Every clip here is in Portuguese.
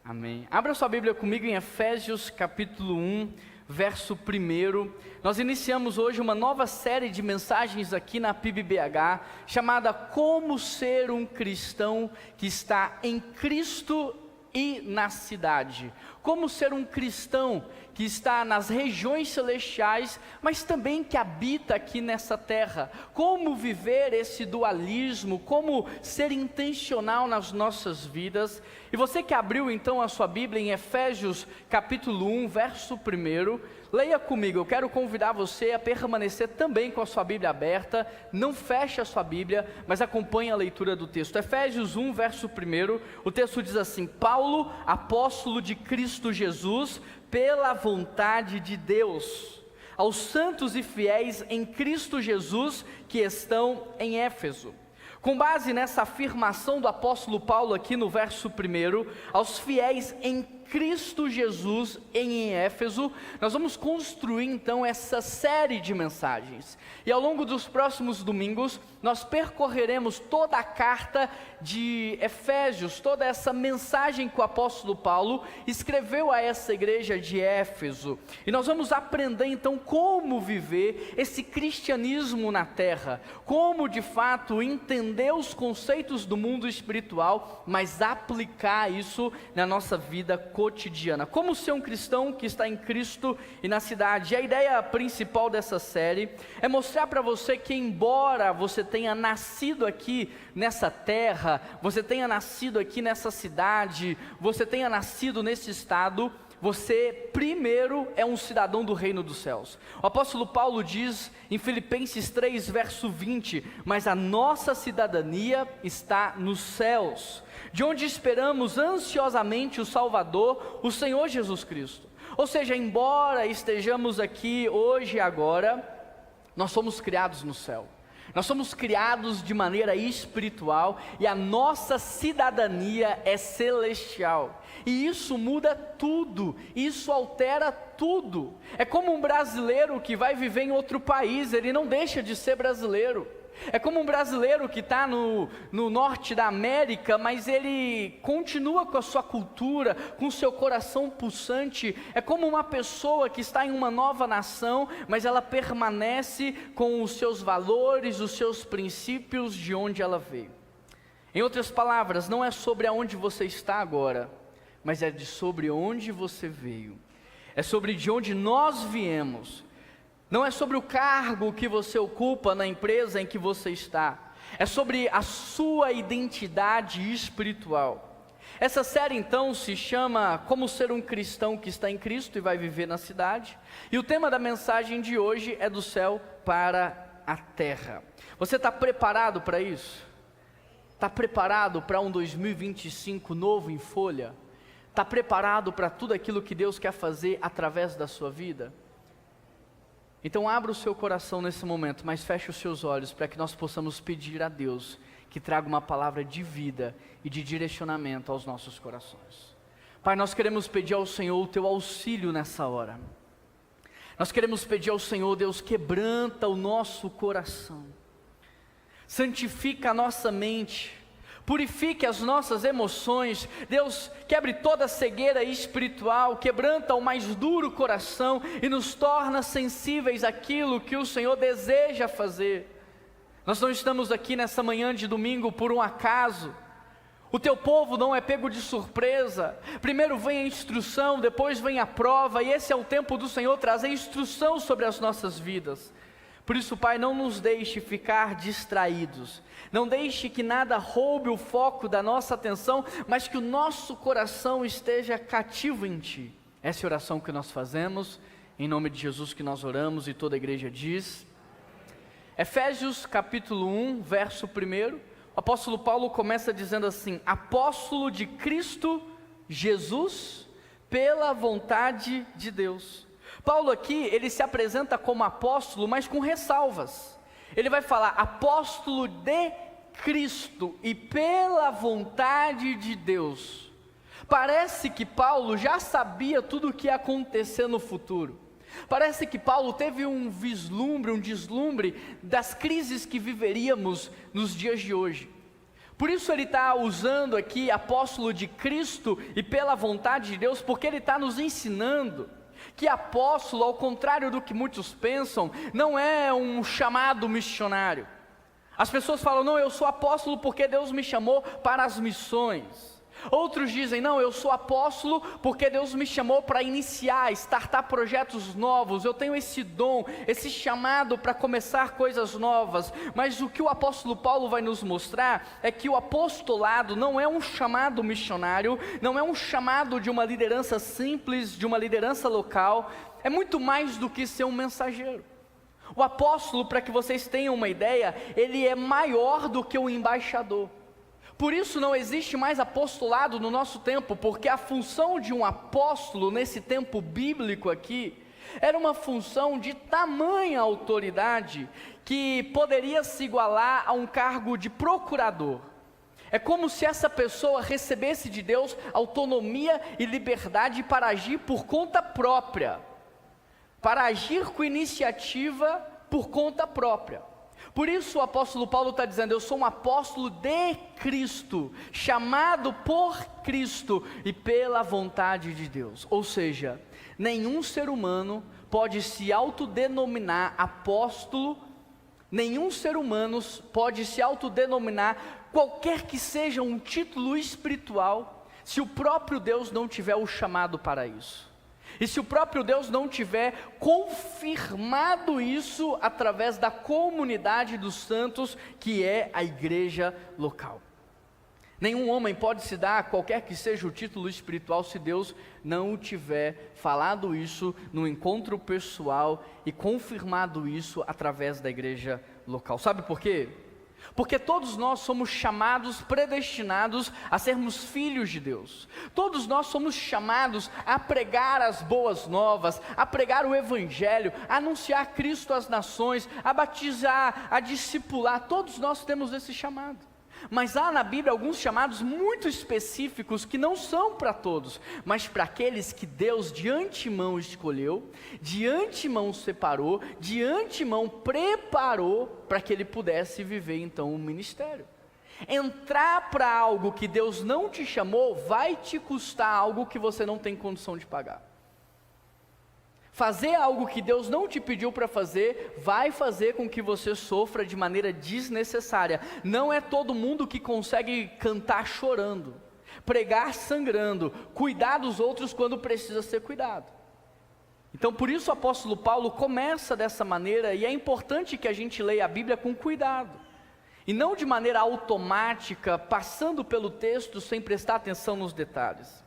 Amém. Abra sua Bíblia comigo em Efésios capítulo 1, verso 1. Nós iniciamos hoje uma nova série de mensagens aqui na PIBBH, chamada Como Ser um Cristão que está em Cristo e na cidade. Como ser um cristão que está nas regiões celestiais, mas também que habita aqui nessa terra. Como viver esse dualismo, como ser intencional nas nossas vidas. E você que abriu então a sua Bíblia em Efésios capítulo 1, verso 1, leia comigo. Eu quero convidar você a permanecer também com a sua Bíblia aberta. Não feche a sua Bíblia, mas acompanhe a leitura do texto. Efésios 1, verso 1, o texto diz assim: Paulo, apóstolo de Cristo Jesus, pela vontade de Deus, aos santos e fiéis em Cristo Jesus que estão em Éfeso. Com base nessa afirmação do apóstolo Paulo aqui no verso 1, aos fiéis em Cristo Jesus em Éfeso, nós vamos construir então essa série de mensagens. E ao longo dos próximos domingos, nós percorreremos toda a carta de Efésios, toda essa mensagem que o apóstolo Paulo escreveu a essa igreja de Éfeso. E nós vamos aprender então como viver esse cristianismo na terra, como de fato entender os conceitos do mundo espiritual, mas aplicar isso na nossa vida cotidiana. Como ser um cristão que está em Cristo e na cidade. E a ideia principal dessa série é mostrar para você que, embora você tenha nascido aqui nessa terra, você tenha nascido aqui nessa cidade, você tenha nascido nesse estado, você primeiro é um cidadão do reino dos céus. O apóstolo Paulo diz em Filipenses 3, verso 20, mas a nossa cidadania está nos céus, de onde esperamos ansiosamente o Salvador, o Senhor Jesus Cristo. Ou seja, embora estejamos aqui hoje e agora, nós somos criados no céu. Nós somos criados de maneira espiritual e a nossa cidadania é celestial. E isso muda tudo, isso altera tudo. É como um brasileiro que vai viver em outro país, ele não deixa de ser brasileiro. É como um brasileiro que está no norte da América, mas ele continua com a sua cultura, com o seu coração pulsante. É como uma pessoa que está em uma nova nação, mas ela permanece com os seus valores, os seus princípios de onde ela veio. Em outras palavras, não é sobre aonde você está agora, mas é sobre onde você veio. É sobre de onde nós viemos. Não é sobre o cargo que você ocupa na empresa em que você está. É sobre a sua identidade espiritual. Essa série então se chama Como Ser um Cristão que está em Cristo e vai viver na cidade. E o tema da mensagem de hoje é do céu para a terra. Você está preparado para isso? Está preparado para um 2025 novo em folha? Está preparado para tudo aquilo que Deus quer fazer através da sua vida? Então abra o seu coração nesse momento, mas feche os seus olhos para que nós possamos pedir a Deus que traga uma palavra de vida e de direcionamento aos nossos corações. Pai, nós queremos pedir ao Senhor o teu auxílio nessa hora. Nós queremos pedir ao Senhor, Deus, quebranta o nosso coração, santifica a nossa mente, purifique as nossas emoções. Deus, quebre toda cegueira espiritual, quebranta o mais duro coração e nos torna sensíveis àquilo que o Senhor deseja fazer. Nós não estamos aqui nessa manhã de domingo por um acaso. O teu povo não é pego de surpresa. Primeiro vem a instrução, depois vem a prova, e esse é o tempo do Senhor trazer instrução sobre as nossas vidas. Por isso, Pai, não nos deixe ficar distraídos, não deixe que nada roube o foco da nossa atenção, mas que o nosso coração esteja cativo em Ti. Essa é a oração que nós fazemos, em nome de Jesus que nós oramos, e toda a igreja diz. Efésios capítulo 1, verso 1, o apóstolo Paulo começa dizendo assim: apóstolo de Cristo Jesus, pela vontade de Deus. Paulo aqui, ele se apresenta como apóstolo, mas com ressalvas. Ele vai falar apóstolo de Cristo e pela vontade de Deus. Parece que Paulo já sabia tudo o que ia acontecer no futuro. Parece que Paulo teve um deslumbre das crises que viveríamos nos dias de hoje. Por isso ele está usando aqui apóstolo de Cristo e pela vontade de Deus, porque ele está nos ensinando que apóstolo, ao contrário do que muitos pensam, não é um chamado missionário. As pessoas falam, não, eu sou apóstolo porque Deus me chamou para as missões. Outros dizem, não, eu sou apóstolo porque Deus me chamou para iniciar, startar projetos novos, eu tenho esse dom, esse chamado para começar coisas novas. Mas o que o apóstolo Paulo vai nos mostrar é que o apostolado não é um chamado missionário, não é um chamado de uma liderança simples, de uma liderança local, é muito mais do que ser um mensageiro. O apóstolo, para que vocês tenham uma ideia, ele é maior do que o embaixador. Por isso não existe mais apostolado no nosso tempo, porque a função de um apóstolo nesse tempo bíblico aqui, era uma função de tamanha autoridade, que poderia se igualar a um cargo de procurador. É como se essa pessoa recebesse de Deus autonomia e liberdade para agir por conta própria, para agir com iniciativa por conta própria. Por isso o apóstolo Paulo está dizendo, eu sou um apóstolo de Cristo, chamado por Cristo e pela vontade de Deus. Ou seja, nenhum ser humano pode se autodenominar apóstolo, nenhum ser humano pode se autodenominar qualquer que seja um título espiritual, se o próprio Deus não tiver o chamado para isso. E se o próprio Deus não tiver confirmado isso através da comunidade dos santos, que é a igreja local. Nenhum homem pode se dar qualquer que seja o título espiritual se Deus não tiver falado isso no encontro pessoal e confirmado isso através da igreja local. Sabe por quê? Porque todos nós somos chamados, predestinados a sermos filhos de Deus. Todos nós somos chamados a pregar as boas novas, a pregar o evangelho, a anunciar Cristo às nações, a batizar, a discipular. Todos nós temos esse chamado. Mas há na Bíblia alguns chamados muito específicos que não são para todos, mas para aqueles que Deus de antemão escolheu, de antemão separou, de antemão preparou para que ele pudesse viver então um ministério. Entrar para algo que Deus não te chamou vai te custar algo que você não tem condição de pagar. Fazer algo que Deus não te pediu para fazer, vai fazer com que você sofra de maneira desnecessária. Não é todo mundo que consegue cantar chorando, pregar sangrando, cuidar dos outros quando precisa ser cuidado. Então por isso o apóstolo Paulo começa dessa maneira, e é importante que a gente leia a Bíblia com cuidado, e não de maneira automática, passando pelo texto sem prestar atenção nos detalhes.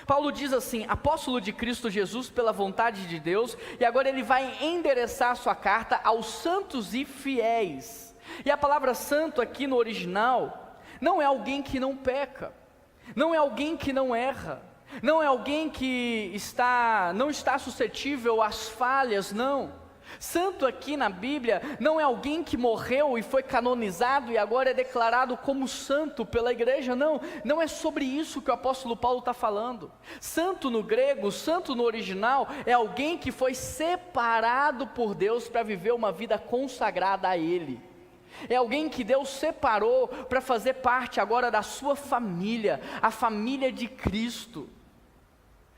Paulo diz assim, apóstolo de Cristo Jesus pela vontade de Deus, e agora ele vai endereçar sua carta aos santos e fiéis. E a palavra santo aqui no original, não é alguém que não peca, não é alguém que não erra, não é alguém que não está suscetível às falhas, não. Santo aqui na Bíblia não é alguém que morreu e foi canonizado e agora é declarado como santo pela igreja, não é sobre isso que o apóstolo Paulo está falando. Santo no grego, santo no original, é alguém que foi separado por Deus para viver uma vida consagrada a Ele. É alguém que Deus separou para fazer parte agora da sua família, a família de Cristo.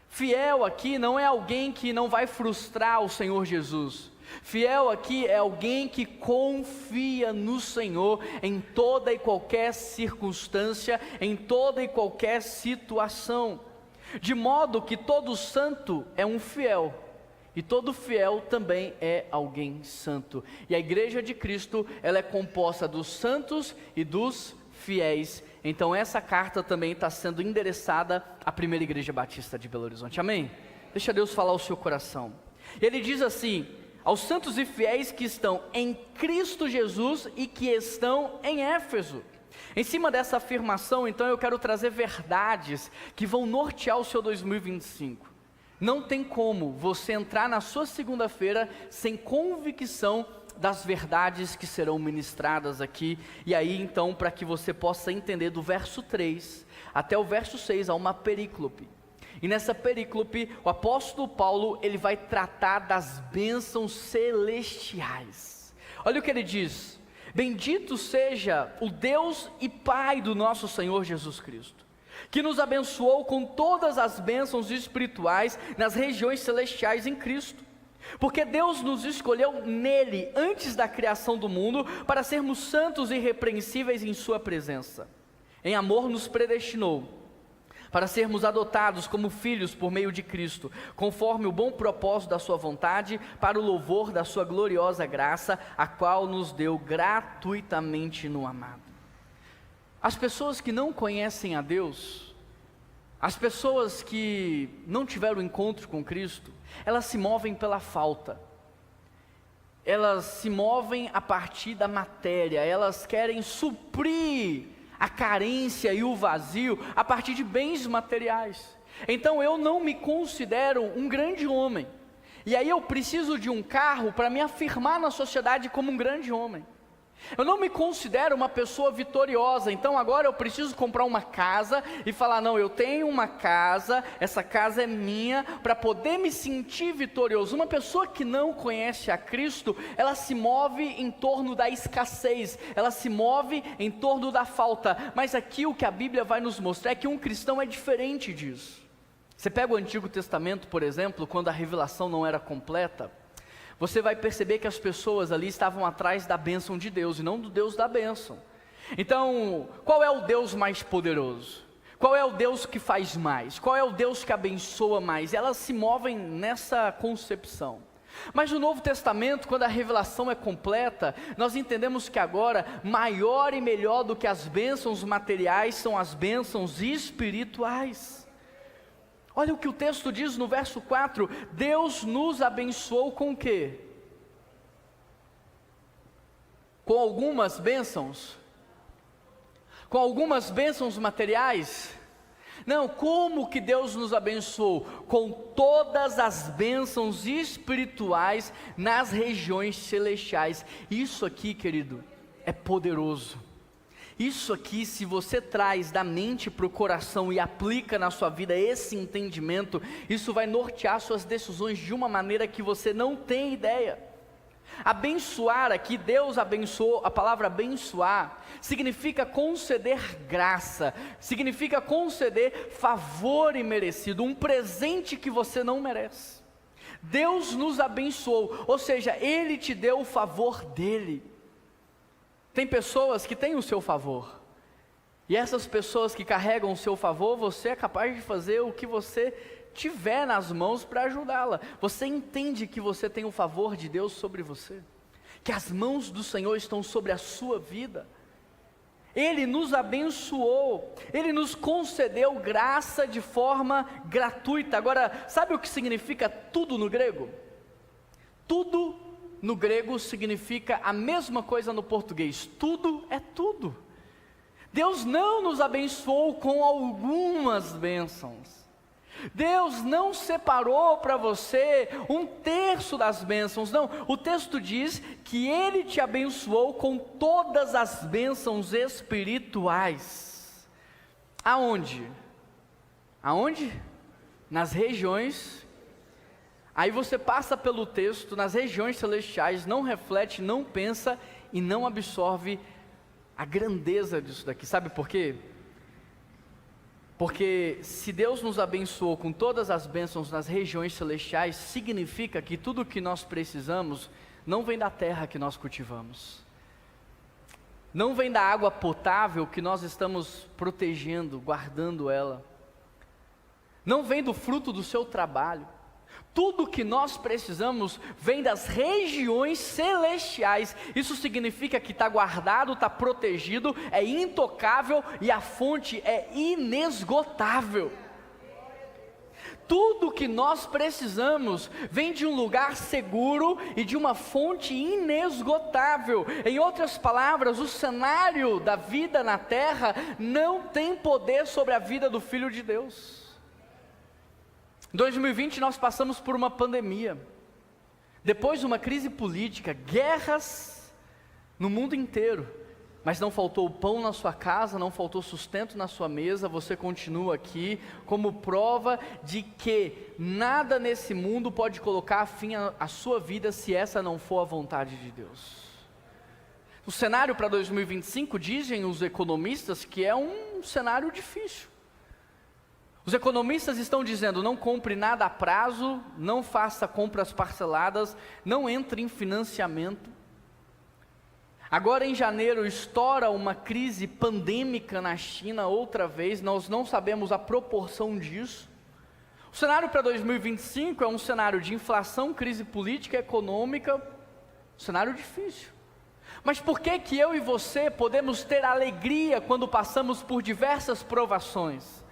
Fiel aqui não é alguém que não vai frustrar o Senhor Jesus. Fiel aqui é alguém que confia no Senhor em toda e qualquer circunstância, em toda e qualquer situação, de modo que todo santo é um fiel, e todo fiel também é alguém santo. E a igreja de Cristo, ela é composta dos santos e dos fiéis. Então essa carta também está sendo endereçada à primeira igreja batista de Belo Horizonte, amém? Deixa Deus falar ao seu coração. Ele diz assim, aos santos e fiéis que estão em Cristo Jesus e que estão em Éfeso. Em cima dessa afirmação, então, eu quero trazer verdades que vão nortear o seu 2025. Não tem como você entrar na sua segunda-feira sem convicção das verdades que serão ministradas aqui. E aí, então, para que você possa entender do verso 3 até o verso 6, há uma perícope. E nessa perícope, o apóstolo Paulo, ele vai tratar das bênçãos celestiais. Olha o que ele diz, Bendito seja o Deus e Pai do nosso Senhor Jesus Cristo, que nos abençoou com todas as bênçãos espirituais nas regiões celestiais em Cristo. Porque Deus nos escolheu nele, antes da criação do mundo, para sermos santos e irrepreensíveis em sua presença. Em amor nos predestinou, para sermos adotados como filhos por meio de Cristo, conforme o bom propósito da sua vontade, para o louvor da sua gloriosa graça, a qual nos deu gratuitamente no amado. As pessoas que não conhecem a Deus, as pessoas que não tiveram encontro com Cristo, elas se movem pela falta, elas se movem a partir da matéria, elas querem suprir a carência e o vazio a partir de bens materiais. Então eu não me considero um grande homem, e aí eu preciso de um carro para me afirmar na sociedade como um grande homem. Eu não me considero uma pessoa vitoriosa, então agora eu preciso comprar uma casa e falar, não, eu tenho uma casa, essa casa é minha, para poder me sentir vitorioso. Uma pessoa que não conhece a Cristo, ela se move em torno da escassez, ela se move em torno da falta, mas aqui o que a Bíblia vai nos mostrar é que um cristão é diferente disso. Você pega o Antigo Testamento, por exemplo, quando a revelação não era completa, você vai perceber que as pessoas ali estavam atrás da bênção de Deus, e não do Deus da bênção. Então, qual é o Deus mais poderoso? Qual é o Deus que faz mais? Qual é o Deus que abençoa mais? Elas se movem nessa concepção. Mas no Novo Testamento, quando a revelação é completa, nós entendemos que agora, maior e melhor do que as bênçãos materiais, são as bênçãos espirituais. Olha o que o texto diz no verso 4, Deus nos abençoou com o quê? Com algumas bênçãos? Com algumas bênçãos materiais? Não, como que Deus nos abençoou? Com todas as bênçãos espirituais nas regiões celestiais. Isso aqui, querido, é poderoso. Isso aqui, se você traz da mente para o coração e aplica na sua vida esse entendimento, isso vai nortear suas decisões de uma maneira que você não tem ideia. Abençoar aqui, Deus abençoou, a palavra abençoar, significa conceder graça, significa conceder favor imerecido, um presente que você não merece. Deus nos abençoou, ou seja, Ele te deu o favor dEle. Tem pessoas que têm o seu favor, e essas pessoas que carregam o seu favor, você é capaz de fazer o que você tiver nas mãos para ajudá-la. Você entende que você tem o favor de Deus sobre você, que as mãos do Senhor estão sobre a sua vida. Ele nos abençoou, Ele nos concedeu graça de forma gratuita. Agora, sabe o que significa tudo no grego? Tudo no grego significa a mesma coisa no português, tudo é tudo. Deus não nos abençoou com algumas bênçãos, Deus não separou para você 1/3 das bênçãos, não, o texto diz que Ele te abençoou com todas as bênçãos espirituais. Aonde? Aonde? Nas regiões. Aí você passa pelo texto, nas regiões celestiais, não reflete, não pensa e não absorve a grandeza disso daqui. Sabe por quê? Porque se Deus nos abençoou com todas as bênçãos nas regiões celestiais, significa que tudo o que nós precisamos não vem da terra que nós cultivamos, não vem da água potável que nós estamos protegendo, guardando ela, não vem do fruto do seu trabalho. Tudo que nós precisamos vem das regiões celestiais. Isso significa que está guardado, está protegido, é intocável e a fonte é inesgotável. Tudo que nós precisamos vem de um lugar seguro e de uma fonte inesgotável. Em outras palavras, o cenário da vida na terra não tem poder sobre a vida do Filho de Deus. Em 2020 nós passamos por uma pandemia, depois uma crise política, guerras no mundo inteiro, mas não faltou pão na sua casa, não faltou sustento na sua mesa, você continua aqui como prova de que nada nesse mundo pode colocar fim à sua vida se essa não for a vontade de Deus. O cenário para 2025, dizem os economistas, que é um cenário difícil. Os economistas estão dizendo: não compre nada a prazo, não faça compras parceladas, não entre em financiamento. Agora em janeiro estoura uma crise pandêmica na China outra vez, nós não sabemos a proporção disso. O cenário para 2025 é um cenário de inflação, crise política, econômica, um cenário difícil. Mas por que que eu e você podemos ter alegria quando passamos por diversas provações?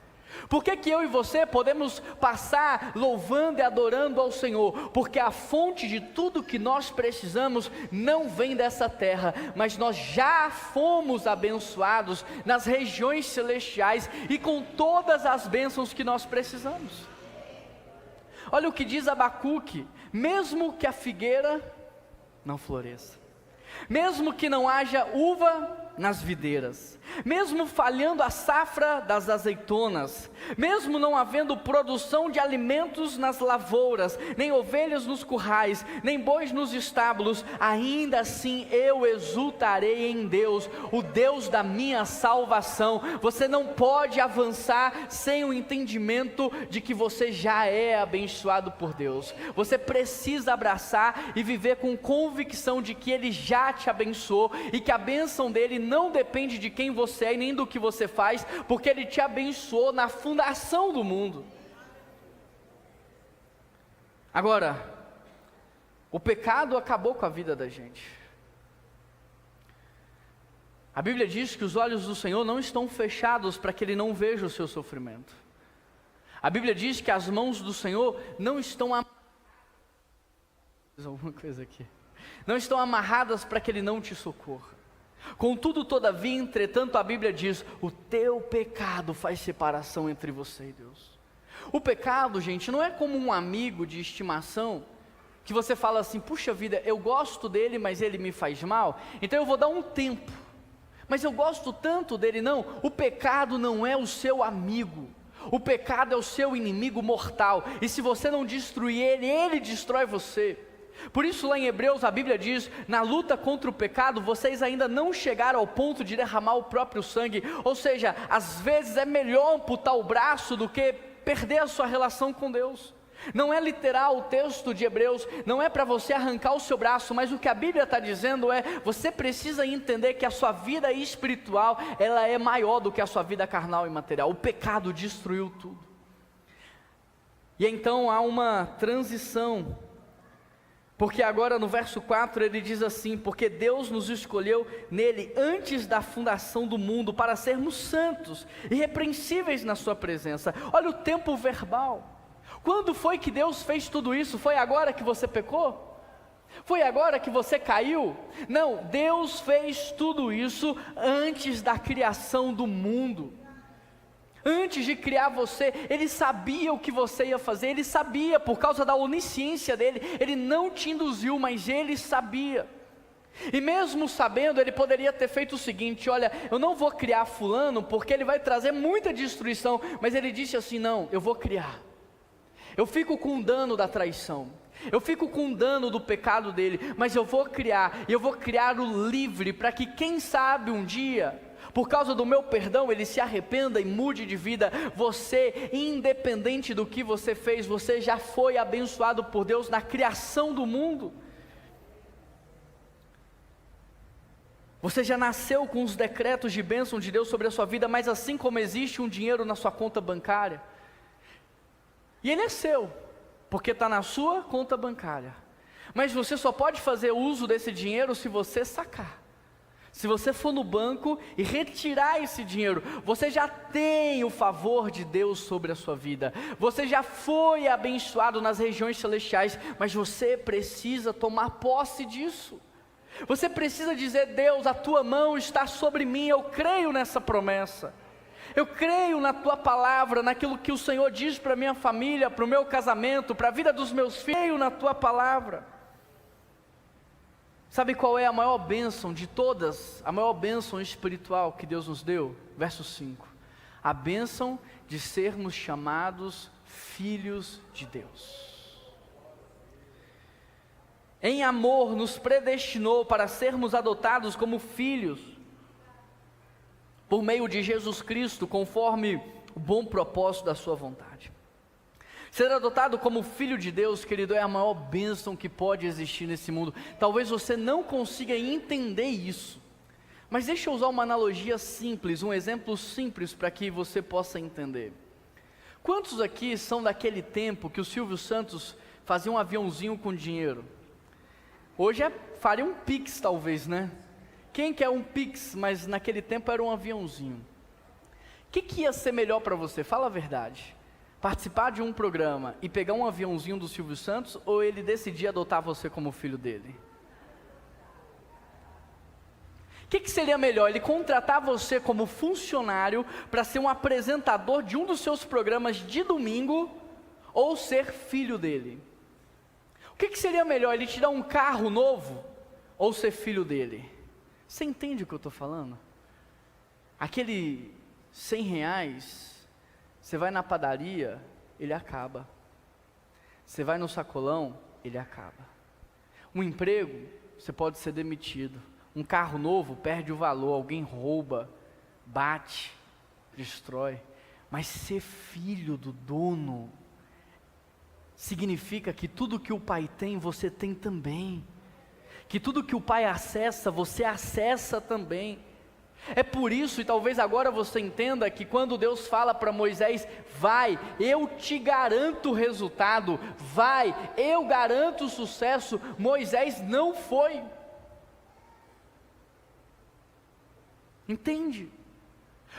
Por que que eu e você podemos passar louvando e adorando ao Senhor? Porque a fonte de tudo que nós precisamos não vem dessa terra, mas nós já fomos abençoados nas regiões celestiais e com todas as bênçãos que nós precisamos. Olha o que diz Abacuque: mesmo que a figueira não floresça, mesmo que não haja uva nas videiras, mesmo falhando a safra das azeitonas, mesmo não havendo produção de alimentos nas lavouras, nem ovelhas nos currais, nem bois nos estábulos, ainda assim eu exultarei em Deus, o Deus da minha salvação. Você não pode avançar sem o entendimento de que você já é abençoado por Deus. Você precisa abraçar e viver com convicção de que Ele já te abençoou e que a bênção dele não depende de quem você é e nem do que você faz, porque Ele te abençoou na fundação do mundo. Agora, o pecado acabou com a vida da gente. A Bíblia diz que os olhos do Senhor não estão fechados para que Ele não veja o seu sofrimento. A Bíblia diz que as mãos do Senhor não estão não estão amarradas para que Ele não te socorra. Contudo, todavia, entretanto, a Bíblia diz: o teu pecado faz separação entre você e Deus. O pecado, gente, não é como um amigo de estimação, que você fala assim: puxa vida, eu gosto dele, mas ele me faz mal, então eu vou dar um tempo, mas eu gosto tanto dele. Não, o pecado não é o seu amigo, o pecado é o seu inimigo mortal, e se você não destruir ele, ele destrói você. Por isso lá em Hebreus a Bíblia diz: na luta contra o pecado, vocês ainda não chegaram ao ponto de derramar o próprio sangue. Ou seja, às vezes é melhor amputar o braço do que perder a sua relação com Deus. Não é literal o texto de Hebreus, não é para você arrancar o seu braço, mas o que a Bíblia está dizendo é: você precisa entender que a sua vida espiritual, ela é maior do que a sua vida carnal e material. O pecado destruiu tudo. E então há uma transição, porque agora no verso 4 ele diz assim: porque Deus nos escolheu nele antes da fundação do mundo, para sermos santos, irrepreensíveis na sua presença. Olha o tempo verbal. Quando foi que Deus fez tudo isso? Foi agora que você pecou? Foi agora que você caiu? Não, Deus fez tudo isso antes da criação do mundo. Antes de criar você, Ele sabia o que você ia fazer. Ele sabia, por causa da onisciência dEle. Ele não te induziu, mas Ele sabia. E mesmo sabendo, Ele poderia ter feito o seguinte: olha, eu não vou criar fulano, porque ele vai trazer muita destruição. Mas Ele disse assim: não, eu vou criar. Eu fico com o dano da traição, eu fico com o dano do pecado dele, mas eu vou criar, e eu vou criar o livre, para que quem sabe um dia, por causa do meu perdão, ele se arrependa e mude de vida. Você, independente do que você fez, você já foi abençoado por Deus na criação do mundo. Você já nasceu com os decretos de bênção de Deus sobre a sua vida, mas assim como existe um dinheiro na sua conta bancária, e ele é seu, porque está na sua conta bancária, mas você só pode fazer uso desse dinheiro se você sacar. Se você for no banco e retirar esse dinheiro, você já tem o favor de Deus sobre a sua vida. Você já foi abençoado nas regiões celestiais, mas você precisa tomar posse disso. Você precisa dizer: Deus, a tua mão está sobre mim, eu creio nessa promessa. Eu creio na tua palavra, naquilo que o Senhor diz para a minha família, para o meu casamento, para a vida dos meus filhos. Creio na tua palavra. Sabe qual é a maior bênção de todas? A maior bênção espiritual que Deus nos deu? Verso 5. A bênção de sermos chamados filhos de Deus. em amor nos predestinou para sermos adotados como filhos, por meio de Jesus Cristo, conforme o bom propósito da sua vontade. Ser adotado como filho de Deus, querido, é a maior bênção que pode existir nesse mundo. Talvez você não consiga entender isso, mas deixa eu usar uma analogia simples, um exemplo simples para que você possa entender. Quantos aqui são daquele tempo que o Silvio Santos fazia um aviãozinho com dinheiro? Hoje faria um Pix talvez, né? Quem quer um Pix, mas naquele tempo era um aviãozinho. O que ia ser melhor para você? Fala a verdade. Participar de um programa e pegar um aviãozinho do Silvio Santos, ou ele decidir adotar você como filho dele? O que seria melhor? Ele contratar você como funcionário para ser um apresentador de um dos seus programas de domingo, ou ser filho dele? O que seria melhor? Ele te dar um carro novo, ou ser filho dele? Você entende o que eu estou falando? Aquele R$100, você vai na padaria, ele acaba. Você vai no sacolão, ele acaba. Um emprego, você pode ser demitido. Um carro novo perde o valor, alguém rouba, bate, destrói. Mas ser filho do dono significa que tudo que o pai tem, você tem também. Que tudo que o pai acessa, você acessa também. É por isso, e talvez agora você entenda, que quando Deus fala para Moisés, vai, eu te garanto o resultado, vai, eu garanto o sucesso, Moisés não foi. Entende?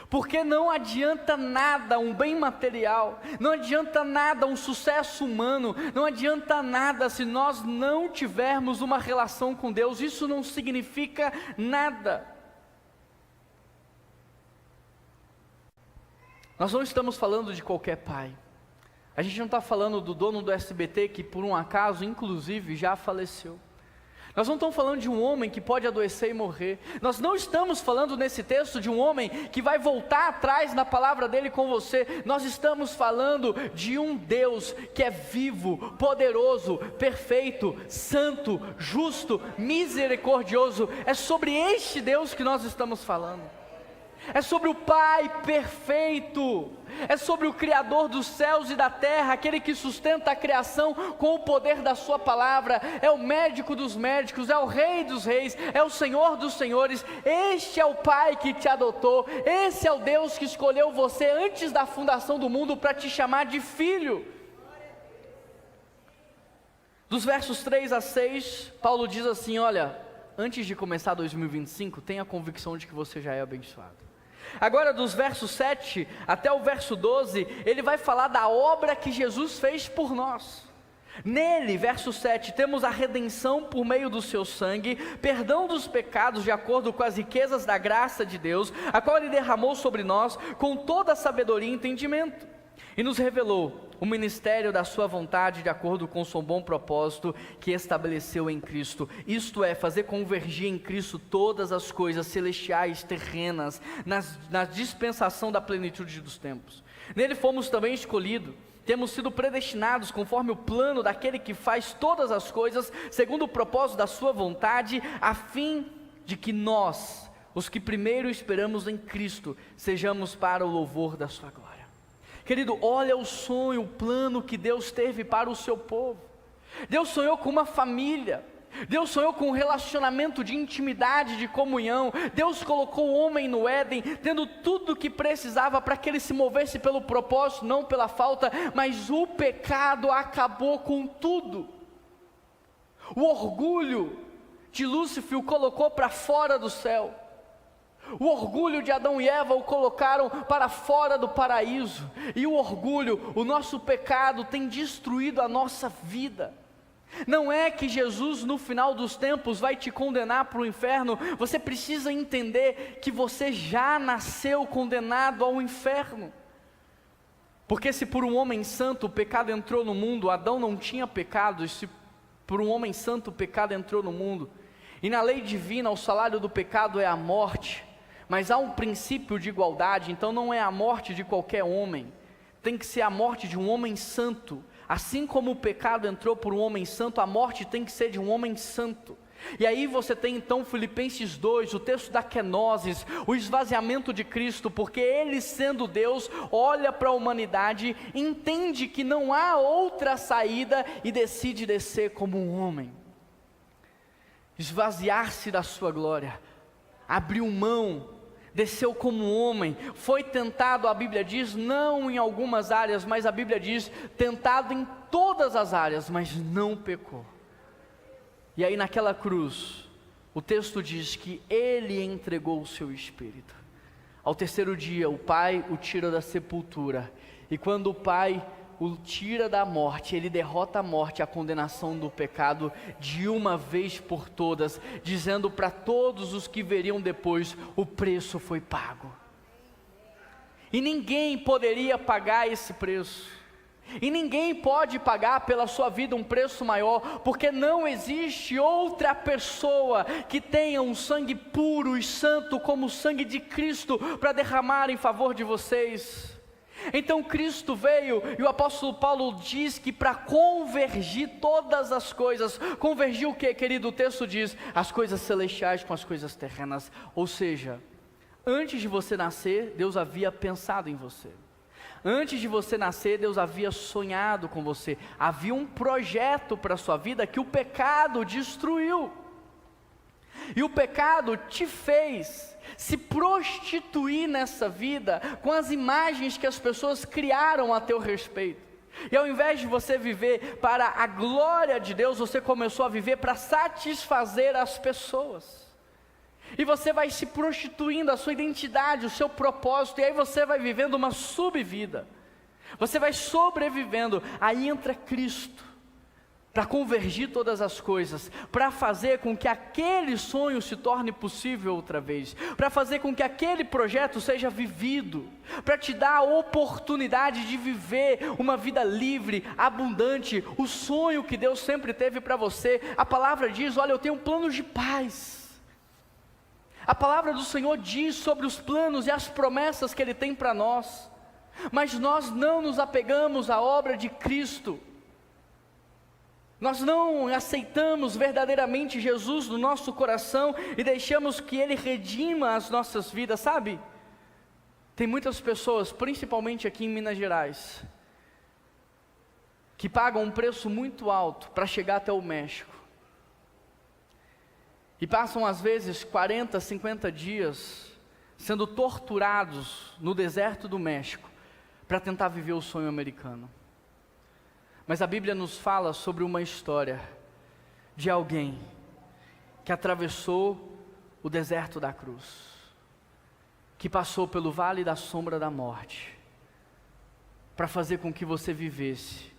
Porque não adianta nada um bem material, não adianta nada um sucesso humano, não adianta nada se nós não tivermos uma relação com Deus, isso não significa nada. Nós não estamos falando de qualquer pai. A gente não está falando do dono do SBT que por um acaso, inclusive, já faleceu. Nós não estamos falando de um homem que pode adoecer e morrer. Nós não estamos falando nesse texto de um homem que vai voltar atrás na palavra dele com você. Nós estamos falando de um Deus que é vivo, poderoso, perfeito, santo, justo, misericordioso. É sobre este Deus que nós estamos falando. É sobre o Pai perfeito, é sobre o Criador dos céus e da terra, aquele que sustenta a criação com o poder da sua palavra, é o médico dos médicos, é o Rei dos reis, é o Senhor dos senhores. Este é o Pai que te adotou, esse é o Deus que escolheu você antes da fundação do mundo para te chamar de filho. Dos versos 3 a 6, Paulo diz assim: olha, antes de começar 2025, tenha a convicção de que você já é abençoado. Agora, dos versos 7 até o verso 12, ele vai falar da obra que Jesus fez por nós. Nele, verso 7, temos a redenção por meio do seu sangue, perdão dos pecados de acordo com as riquezas da graça de Deus, a qual ele derramou sobre nós com toda a sabedoria e entendimento, e nos revelou o ministério da sua vontade de acordo com o seu bom propósito que estabeleceu em Cristo, isto é, fazer convergir em Cristo todas as coisas celestiais, terrenas, na dispensação da plenitude dos tempos. Nele fomos também escolhidos, temos sido predestinados conforme o plano daquele que faz todas as coisas, segundo o propósito da sua vontade, a fim de que nós, os que primeiro esperamos em Cristo, sejamos para o louvor da sua glória. Querido, olha o sonho, o plano que Deus teve para o seu povo. Deus sonhou com uma família, Deus sonhou com um relacionamento de intimidade, de comunhão. Deus colocou o homem no Éden, tendo tudo o que precisava para que ele se movesse pelo propósito, não pela falta, mas o pecado acabou com tudo. O orgulho de Lúcifer o colocou para fora do céu. O orgulho de Adão e Eva o colocaram para fora do paraíso. E o orgulho, o nosso pecado, tem destruído a nossa vida. Não é que Jesus no final dos tempos vai te condenar para o inferno. Você precisa entender que você já nasceu condenado ao inferno. Porque se por um homem santo o pecado entrou no mundo, Adão não tinha pecado, e se por um homem santo o pecado entrou no mundo, e na lei divina o salário do pecado é a morte, mas há um princípio de igualdade, então não é a morte de qualquer homem, tem que ser a morte de um homem santo. Assim como o pecado entrou por um homem santo, a morte tem que ser de um homem santo. E aí você tem então Filipenses 2, o texto da kenosis, o esvaziamento de Cristo, porque Ele, sendo Deus, olha para a humanidade, entende que não há outra saída e decide descer como um homem, esvaziar-se da sua glória, abriu mão, desceu como um homem, foi tentado, a Bíblia diz, não em algumas áreas, mas a Bíblia diz, tentado em todas as áreas, mas não pecou. E aí naquela cruz, o texto diz que Ele entregou o seu Espírito. Ao terceiro dia, o Pai o tira da sepultura, e quando o Pai o tira da morte, Ele derrota a morte, a condenação do pecado, de uma vez por todas, dizendo para todos os que veriam depois, o preço foi pago. E ninguém poderia pagar esse preço. E ninguém pode pagar pela sua vida um preço maior, porque não existe outra pessoa que tenha um sangue puro e santo como o sangue de Cristo para derramar em favor de vocês. Então Cristo veio, e o apóstolo Paulo diz que para convergir todas as coisas, convergir o que, querido? O texto diz, as coisas celestiais com as coisas terrenas, ou seja, antes de você nascer, Deus havia pensado em você. Antes de você nascer, Deus havia sonhado com você, havia um projeto para a sua vida que o pecado destruiu, e o pecado te fez se prostituir nessa vida, com as imagens que as pessoas criaram a teu respeito, e ao invés de você viver para a glória de Deus, você começou a viver para satisfazer as pessoas, e você vai se prostituindo a sua identidade, o seu propósito, e aí você vai vivendo uma subvida, você vai sobrevivendo. Aí entra Cristo, para convergir todas as coisas, para fazer com que aquele sonho se torne possível outra vez, para fazer com que aquele projeto seja vivido, para te dar a oportunidade de viver uma vida livre, abundante, o sonho que Deus sempre teve para você. A palavra diz, olha, eu tenho planos de paz. A palavra do Senhor diz sobre os planos e as promessas que Ele tem para nós, mas nós não nos apegamos à obra de Cristo, nós não aceitamos verdadeiramente Jesus no nosso coração e deixamos que Ele redima as nossas vidas, sabe? Tem muitas pessoas, principalmente aqui em Minas Gerais, que pagam um preço muito alto para chegar até o México, e passam às vezes 40, 50 dias sendo torturados no deserto do México para tentar viver o sonho americano. Mas a Bíblia nos fala sobre uma história de alguém que atravessou o deserto da cruz, que passou pelo vale da sombra da morte, para fazer com que você vivesse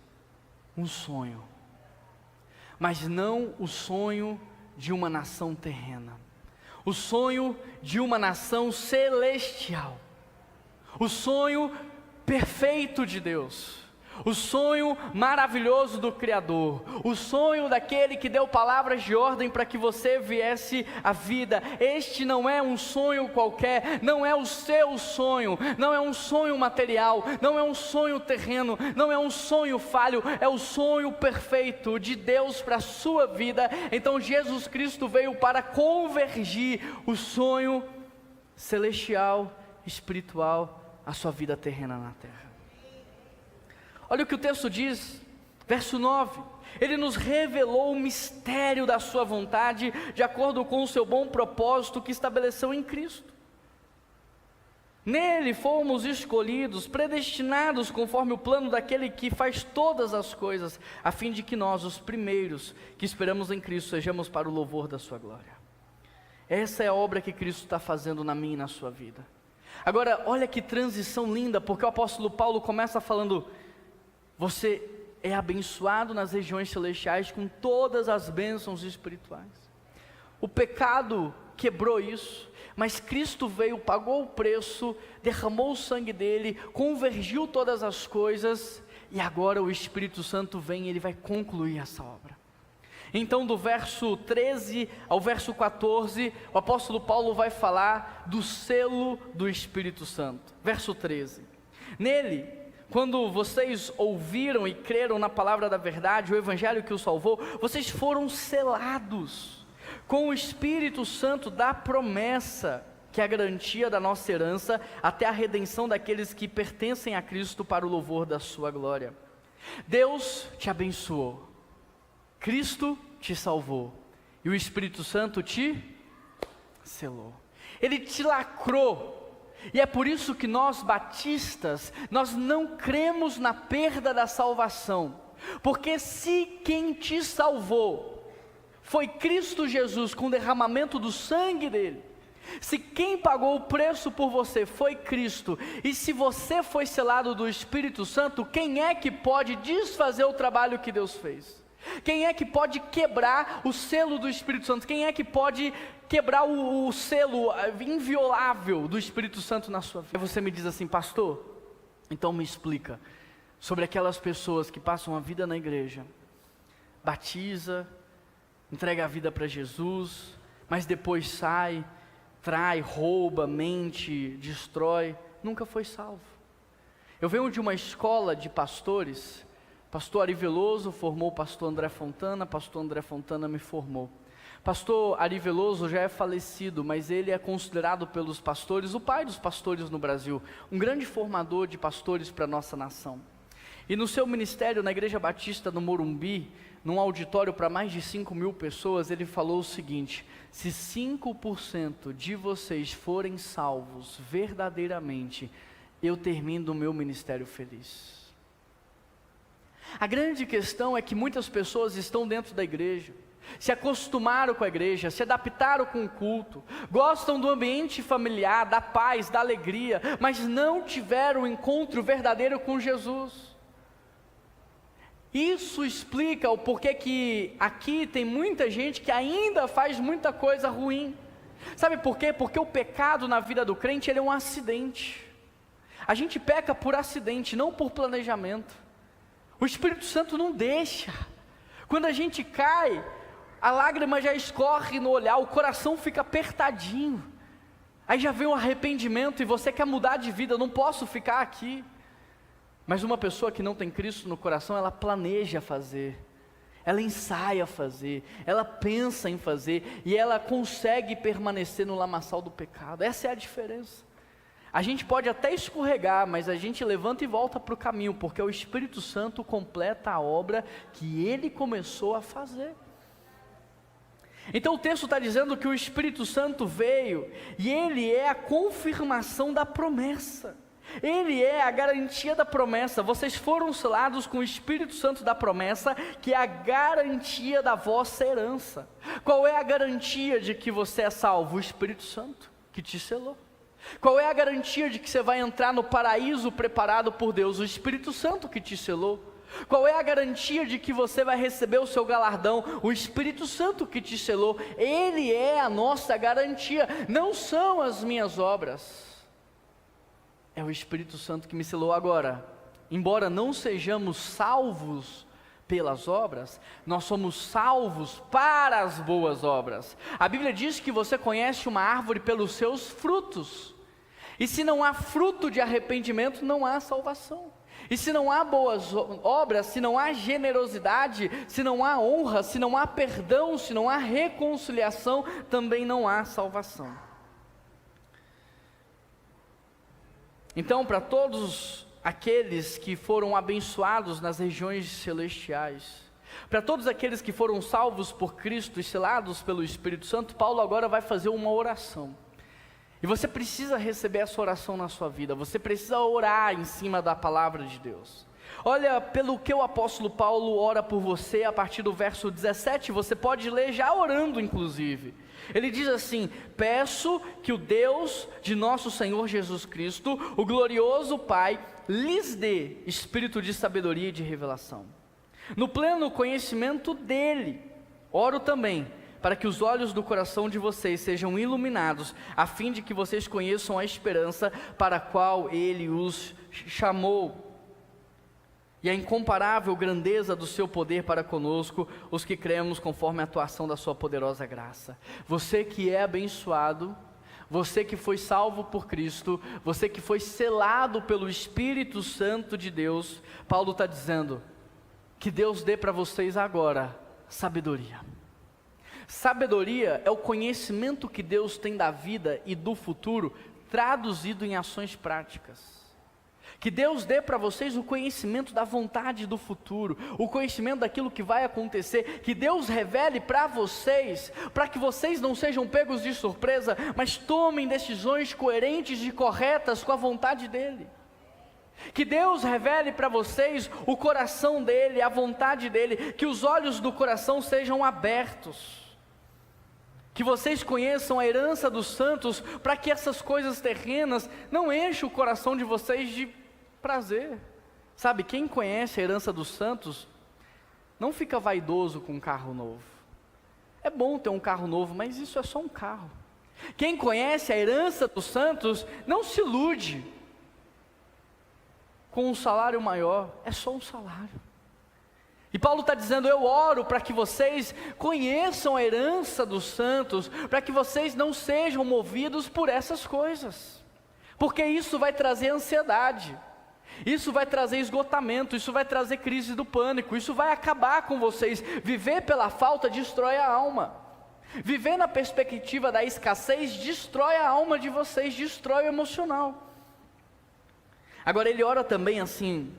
um sonho, mas não o sonho de uma nação terrena, o sonho de uma nação celestial, o sonho perfeito de Deus, o sonho maravilhoso do Criador, o sonho daquele que deu palavras de ordem para que você viesse à vida. Este não é um sonho qualquer, não é o seu sonho, não é um sonho material, não é um sonho terreno, não é um sonho falho, é o sonho perfeito de Deus para a sua vida. Então Jesus Cristo veio para convergir o sonho celestial, espiritual, à sua vida terrena na terra. Olha o que o texto diz, verso 9, Ele nos revelou o mistério da sua vontade, de acordo com o seu bom propósito que estabeleceu em Cristo. Nele fomos escolhidos, predestinados conforme o plano daquele que faz todas as coisas, a fim de que nós, os primeiros que esperamos em Cristo, sejamos para o louvor da sua glória. Essa é a obra que Cristo está fazendo na minha e na sua vida. Agora, olha que transição linda, porque o apóstolo Paulo começa falando: você é abençoado nas regiões celestiais com todas as bênçãos espirituais. O pecado quebrou isso, mas Cristo veio, pagou o preço, derramou o sangue dele, convergiu todas as coisas, e agora o Espírito Santo vem e ele vai concluir essa obra. Então do verso 13 ao verso 14, o apóstolo Paulo vai falar do selo do Espírito Santo. Verso 13, nele quando vocês ouviram e creram na palavra da verdade, o evangelho que os salvou, vocês foram selados com o Espírito Santo da promessa, que é a garantia da nossa herança, até a redenção daqueles que pertencem a Cristo para o louvor da sua glória. Deus te abençoou, Cristo te salvou, e o Espírito Santo te selou. Ele te lacrou. E é por isso que nós batistas, nós não cremos na perda da salvação, porque se quem te salvou foi Cristo Jesus com o derramamento do sangue dele, se quem pagou o preço por você foi Cristo, e se você foi selado do Espírito Santo, quem é que pode desfazer o trabalho que Deus fez? Quem é que pode quebrar o selo do Espírito Santo? Quem é que pode quebrar o selo inviolável do Espírito Santo na sua vida? Aí você me diz assim: pastor, então me explica sobre aquelas pessoas que passam a vida na igreja, batiza, entrega a vida para Jesus, mas depois sai, trai, rouba, mente, destrói, nunca foi salvo. Eu venho de uma escola de pastores. Pastor Ari Veloso formou o pastor André Fontana, pastor André Fontana me formou. Pastor Ari Veloso já é falecido, mas ele é considerado pelos pastores o pai dos pastores no Brasil, um grande formador de pastores para a nossa nação. E no seu ministério na Igreja Batista no Morumbi, num auditório para mais de 5.000 pessoas, ele falou o seguinte: se 5% de vocês forem salvos verdadeiramente, eu termino o meu ministério feliz. A grande questão é que muitas pessoas estão dentro da igreja, se acostumaram com a igreja, se adaptaram com o culto, gostam do ambiente familiar, da paz, da alegria, mas não tiveram um encontro verdadeiro com Jesus. Isso explica o porquê que aqui tem muita gente que ainda faz muita coisa ruim. Sabe por quê? Porque o pecado na vida do crente, ele é um acidente. A gente peca por acidente, não por planejamento. O Espírito Santo não deixa. Quando a gente cai, a lágrima já escorre no olhar, o coração fica apertadinho. Aí já vem o arrependimento e você quer mudar de vida. Eu não posso ficar aqui. Mas uma pessoa que não tem Cristo no coração, ela planeja fazer, ela ensaia fazer, ela pensa em fazer, e ela consegue permanecer no lamaçal do pecado. Essa é a diferença. A gente pode até escorregar, mas a gente levanta e volta para o caminho, porque o Espírito Santo completa a obra que ele começou a fazer. Então o texto está dizendo que o Espírito Santo veio, e ele é a confirmação da promessa. Ele é a garantia da promessa. Vocês foram selados com o Espírito Santo da promessa, que é a garantia da vossa herança. Qual é a garantia de que você é salvo? O Espírito Santo que te selou. Qual é a garantia de que você vai entrar no paraíso preparado por Deus? O Espírito Santo que te selou. Qual é a garantia de que você vai receber o seu galardão? O Espírito Santo que te selou. Ele é a nossa garantia, não são as minhas obras. É o Espírito Santo que me selou. Agora, embora não sejamos salvos pelas obras, nós somos salvos para as boas obras. A Bíblia diz que você conhece uma árvore pelos seus frutos. E se não há fruto de arrependimento, não há salvação. E se não há boas obras, se não há generosidade, se não há honra, se não há perdão, se não há reconciliação, também não há salvação. Então, para todos aqueles que foram abençoados nas regiões celestiais, para todos aqueles que foram salvos por Cristo e selados pelo Espírito Santo, Paulo agora vai fazer uma oração. E você precisa receber essa oração na sua vida, você precisa orar em cima da palavra de Deus. Olha, pelo que o apóstolo Paulo ora por você, a partir do verso 17, você pode ler já orando inclusive. Ele diz assim: peço que o Deus de nosso Senhor Jesus Cristo, o glorioso Pai, lhes dê espírito de sabedoria e de revelação. No pleno conhecimento dele, oro também para que os olhos do coração de vocês sejam iluminados, a fim de que vocês conheçam a esperança para a qual ele os chamou, e a incomparável grandeza do seu poder para conosco, os que cremos conforme a atuação da sua poderosa graça. Você que é abençoado, você que foi salvo por Cristo, você que foi selado pelo Espírito Santo de Deus, Paulo está dizendo que Deus dê para vocês agora sabedoria. Sabedoria é o conhecimento que Deus tem da vida e do futuro, traduzido em ações práticas. Que Deus dê para vocês o conhecimento da vontade do futuro, o conhecimento daquilo que vai acontecer, que Deus revele para vocês, para que vocês não sejam pegos de surpresa, mas tomem decisões coerentes e corretas com a vontade dEle. Que Deus revele para vocês o coração dEle, a vontade dEle, que os olhos do coração sejam abertos. Que vocês conheçam a herança dos santos, para que essas coisas terrenas não enchem o coração de vocês de prazer. Sabe, quem conhece a herança dos santos, não fica vaidoso com um carro novo. É bom ter um carro novo, mas isso é só um carro. Quem conhece a herança dos santos, não se ilude com um salário maior, é só um salário. E Paulo está dizendo, eu oro para que vocês conheçam a herança dos santos, para que vocês não sejam movidos por essas coisas, porque isso vai trazer ansiedade, isso vai trazer esgotamento, isso vai trazer crise do pânico, isso vai acabar com vocês. Viver pela falta destrói a alma, viver na perspectiva da escassez destrói a alma de vocês, destrói o emocional. Agora ele ora também assim,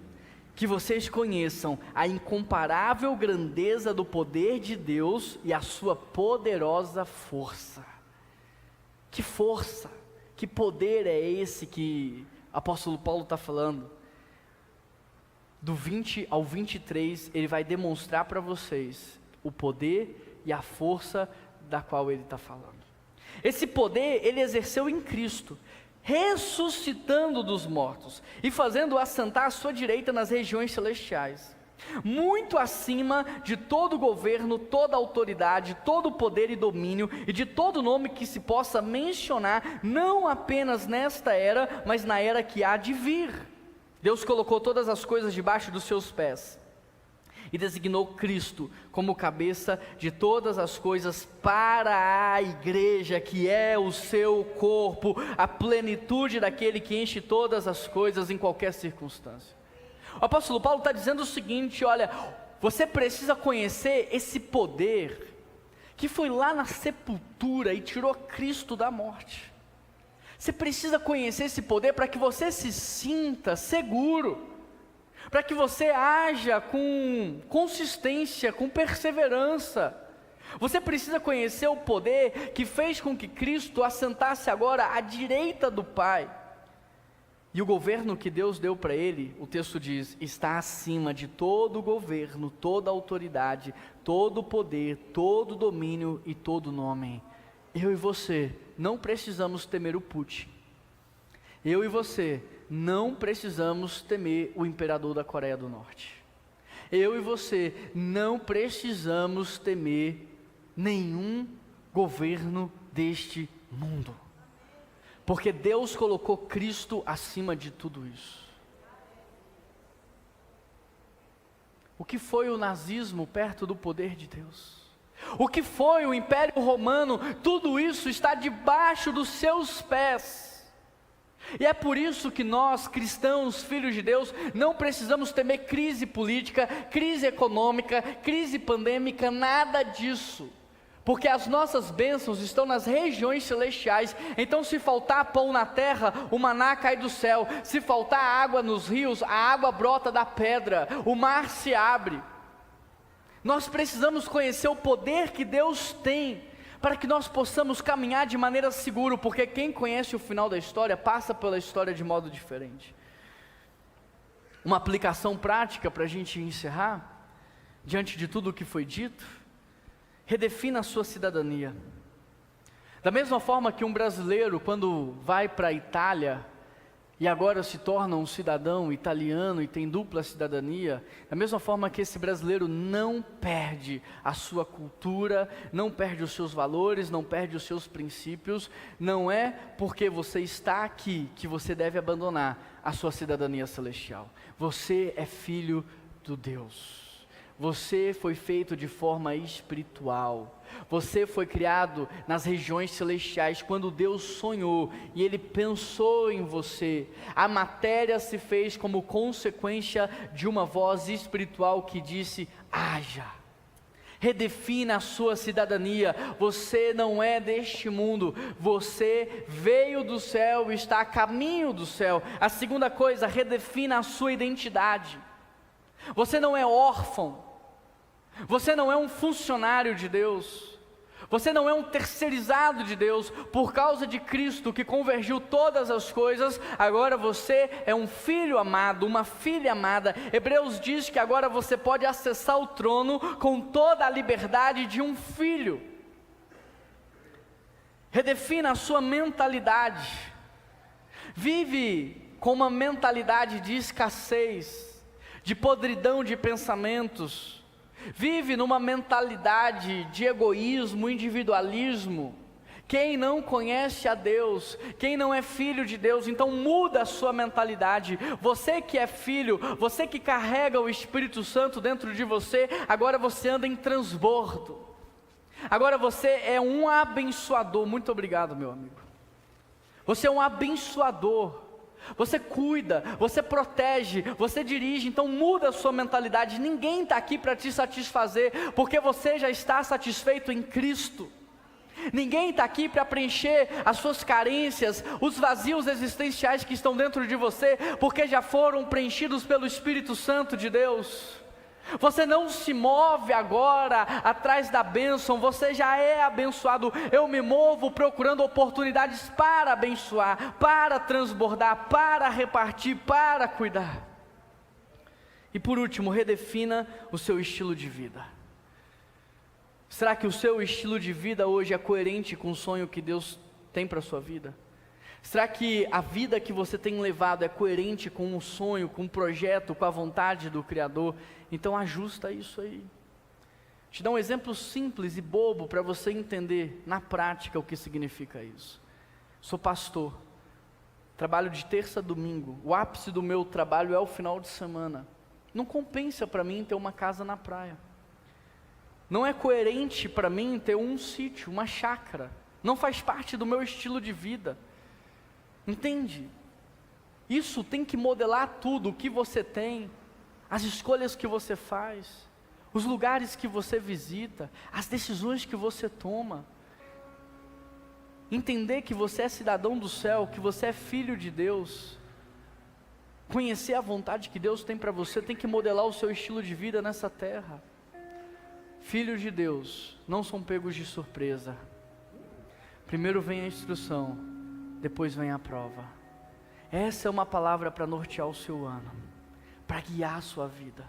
que vocês conheçam a incomparável grandeza do poder de Deus e a sua poderosa força. Que força, que poder é esse que o apóstolo Paulo está falando? Do 20 ao 23, ele vai demonstrar para vocês o poder e a força da qual ele está falando. Esse poder ele exerceu em Cristo, ressuscitando dos mortos e fazendo-o assentar à sua direita nas regiões celestiais, muito acima de todo governo, toda autoridade, todo poder e domínio, e de todo nome que se possa mencionar, não apenas nesta era, mas na era que há de vir. Deus colocou todas as coisas debaixo dos seus pés, e designou Cristo como cabeça de todas as coisas para a igreja, que é o seu corpo, a plenitude daquele que enche todas as coisas em qualquer circunstância. O apóstolo Paulo está dizendo o seguinte, olha, você precisa conhecer esse poder, que foi lá na sepultura e tirou Cristo da morte. Você precisa conhecer esse poder para que você se sinta seguro, para que você haja com consistência, com perseverança. Você precisa conhecer o poder que fez com que Cristo assentasse agora à direita do Pai. E o governo que Deus deu para ele, o texto diz, está acima de todo governo, toda autoridade, todo poder, todo domínio e todo nome. Eu e você não precisamos temer o Putin. Eu e você não precisamos temer o imperador da Coreia do Norte. Eu e você não precisamos temer nenhum governo deste mundo, porque Deus colocou Cristo acima de tudo isso. O que foi o nazismo perto do poder de Deus? O que foi o Império Romano? Tudo isso está debaixo dos seus pés. E é por isso que nós, cristãos, filhos de Deus, não precisamos temer crise política, crise econômica, crise pandêmica, nada disso. Porque as nossas bênçãos estão nas regiões celestiais. Então se faltar pão na terra, o maná cai do céu. Se faltar água nos rios, a água brota da pedra, o mar se abre. Nós precisamos conhecer o poder que Deus tem, para que nós possamos caminhar de maneira segura, porque quem conhece o final da história, passa pela história de modo diferente. Uma aplicação prática para a gente encerrar, diante de tudo o que foi dito, redefina a sua cidadania. Da mesma forma que um brasileiro, quando vai para a Itália, e agora se torna um cidadão italiano e tem dupla cidadania, da mesma forma que esse brasileiro não perde a sua cultura, não perde os seus valores, não perde os seus princípios, não é porque você está aqui que você deve abandonar a sua cidadania celestial. Você é filho do Deus. Você foi feito de forma espiritual. Você foi criado nas regiões celestiais. Quando Deus sonhou e Ele pensou em você, a matéria se fez como consequência de uma voz espiritual que disse: haja. Redefina a sua cidadania. Você não é deste mundo. Você veio do céu e está a caminho do céu. A segunda coisa, redefina a sua identidade. Você não é órfão. Você não é um funcionário de Deus. Você não é um terceirizado de Deus. Por causa de Cristo que convergiu todas as coisas, agora você é um filho amado, uma filha amada. Hebreus diz que agora você pode acessar o trono com toda a liberdade de um filho. Redefina a sua mentalidade. Vive com uma mentalidade de escassez, de podridão de pensamentos. Vive numa mentalidade de egoísmo, individualismo. Quem não conhece a Deus, quem não é filho de Deus, então muda a sua mentalidade. Você que é filho, você que carrega o Espírito Santo dentro de você, agora você anda em transbordo. Agora você é um abençoador. Muito obrigado, meu amigo. Você é um abençoador. Você cuida, você protege, você dirige. Então muda a sua mentalidade. Ninguém está aqui para te satisfazer, porque você já está satisfeito em Cristo. Ninguém está aqui para preencher as suas carências, os vazios existenciais que estão dentro de você, porque já foram preenchidos pelo Espírito Santo de Deus. Você não se move agora atrás da bênção, você já é abençoado. Eu me movo procurando oportunidades para abençoar, para transbordar, para repartir, para cuidar. E por último, redefina o seu estilo de vida. Será que o seu estilo de vida hoje é coerente com o sonho que Deus tem para a sua vida? Será que a vida que você tem levado é coerente com o sonho, com o projeto, com a vontade do Criador? Então ajusta isso aí. Te dar um exemplo simples e bobo para você entender na prática o que significa isso. Sou pastor, trabalho de terça a domingo, o ápice do meu trabalho é o final de semana. Não compensa para mim ter uma casa na praia. Não é coerente para mim ter um sítio, uma chácara. Não faz parte do meu estilo de vida. Entende? Isso tem que modelar tudo o que você tem, as escolhas que você faz, os lugares que você visita, as decisões que você toma. Entender que você é cidadão do céu, que você é filho de Deus. Conhecer a vontade que Deus tem para você, tem que modelar o seu estilo de vida nessa terra. Filhos de Deus não são pegos de surpresa. Primeiro vem a instrução, depois vem a prova. Essa é uma palavra para nortear o seu ano, para guiar a sua vida.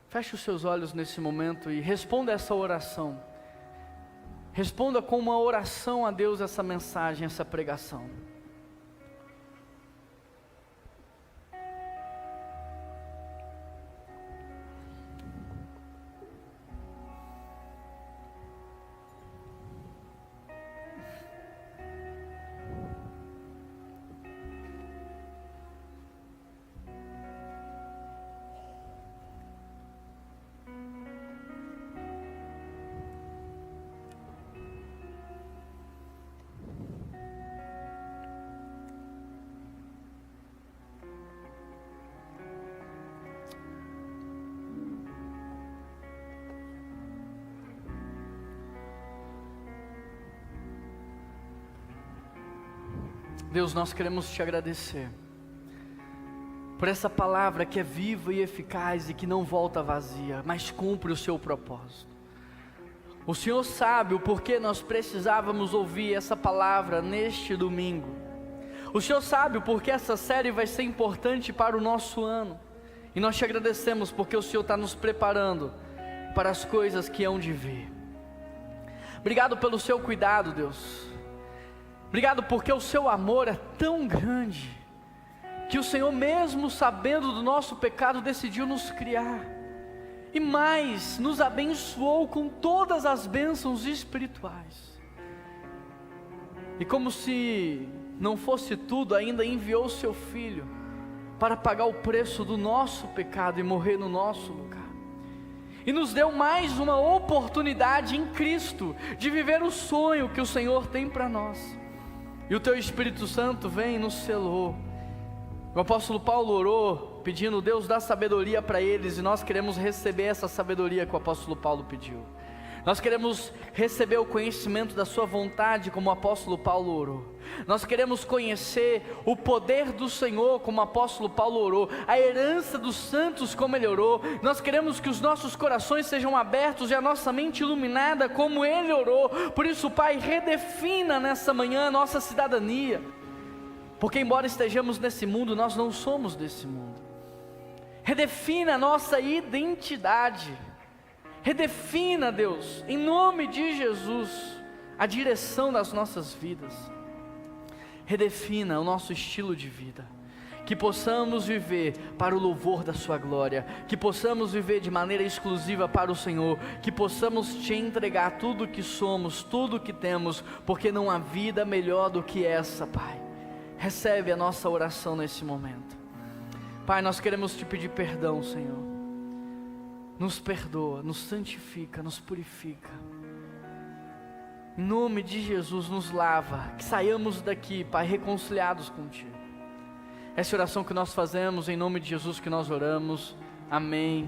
Feche os seus olhos nesse momento e responda essa oração. Responda com uma oração a Deus essa mensagem, essa pregação. Deus, nós queremos te agradecer por essa palavra que é viva e eficaz e que não volta vazia, mas cumpre o seu propósito. O Senhor sabe o porquê nós precisávamos ouvir essa palavra neste domingo. O Senhor sabe o porquê essa série vai ser importante para o nosso ano. E nós te agradecemos porque o Senhor está nos preparando para as coisas que hão de vir. Obrigado pelo seu cuidado, Deus. Obrigado porque o seu amor é tão grande, que o Senhor, mesmo sabendo do nosso pecado, decidiu nos criar, e mais, nos abençoou com todas as bênçãos espirituais. E como se não fosse tudo, ainda enviou o seu Filho, para pagar o preço do nosso pecado e morrer no nosso lugar. E nos deu mais uma oportunidade em Cristo de viver o sonho que o Senhor tem para nós. E o Teu Espírito Santo vem e nos selou. O apóstolo Paulo orou pedindo: Deus, dá sabedoria para eles, e nós queremos receber essa sabedoria que o apóstolo Paulo pediu. Nós queremos receber o conhecimento da sua vontade, como o apóstolo Paulo orou. Nós queremos conhecer o poder do Senhor, como o apóstolo Paulo orou, a herança dos santos, como ele orou. Nós queremos que os nossos corações sejam abertos e a nossa mente iluminada, como ele orou. Por isso, Pai, redefina nessa manhã a nossa cidadania, porque embora estejamos nesse mundo, nós não somos desse mundo. Redefina a nossa identidade. Redefina, Deus, em nome de Jesus, a direção das nossas vidas. Redefina o nosso estilo de vida, que possamos viver para o louvor da sua glória, que possamos viver de maneira exclusiva para o Senhor, que possamos te entregar tudo o que somos, tudo o que temos, porque não há vida melhor do que essa, Pai. Recebe a nossa oração nesse momento. Pai, nós queremos te pedir perdão, Senhor. Nos perdoa, nos santifica, nos purifica. Em nome de Jesus, nos lava, que saiamos daqui, Pai, reconciliados contigo. Essa oração que nós fazemos, em nome de Jesus que nós oramos. Amém.